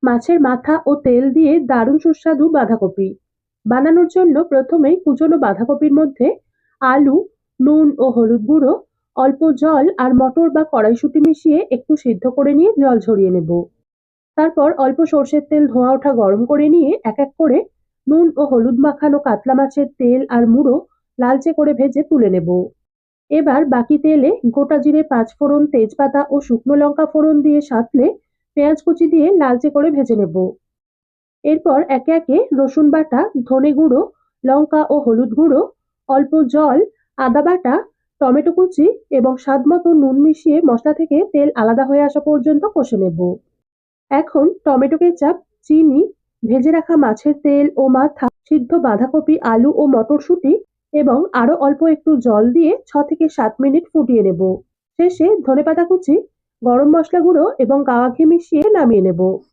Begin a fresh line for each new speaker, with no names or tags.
মাছের মাথা ও তেল দিয়ে দারুণ সুস্বাদু বাঁধাকপি বানানোর জন্য প্রথমেই কুচনো বাঁধাকপির মধ্যে আলু, নুন ও হলুদ গুঁড়ো, অল্প জল আর মটর বা কড়াইশুঁটি মিশিয়ে একটু সিদ্ধ করে নিয়ে জল ঝরিয়ে নেব। তারপর অল্প সর্ষের তেল ধোঁয়া ওঠা গরম করে নিয়ে এক এক করে নুন ও হলুদ মাখানো কাতলা মাছের তেল আর মুড়ো লালচে করে ভেজে তুলে নেব। এবার বাকি তেলে গোটা জিরে, পাঁচফোড়ন, তেজপাতা ও শুকনো লঙ্কা ফোড়ন দিয়ে সাঁতলে পেঁয়াজ কুচি দিয়ে লালচে করে ভেজে নেব। এরপর একে একে রসুন বাটা, ধনে গুঁড়ো, লঙ্কা ও হলুদ গুঁড়ো, অল্প জল, আদা বাটা, টমেটো কুচি এবং স্বাদমতো নুন মিশিয়ে মশলা থেকে তেল আলাদা হয়ে আসা পর্যন্ত কষে নেব। এখন টমেটো কেচাপ, চিনি, ভেজে রাখা মাছের তেল ও মাথা, সিদ্ধ বাঁধাকপি, আলু ও মটরশুঁটি এবং আরো অল্প একটু জল দিয়ে 6 থেকে 7 মিনিট ফুটিয়ে নেব। শেষে ধনেপাতা কুচি, গরম মশলা গুঁড়ো এবং গাওয়া ঘি মিশিয়ে নামিয়ে নেব।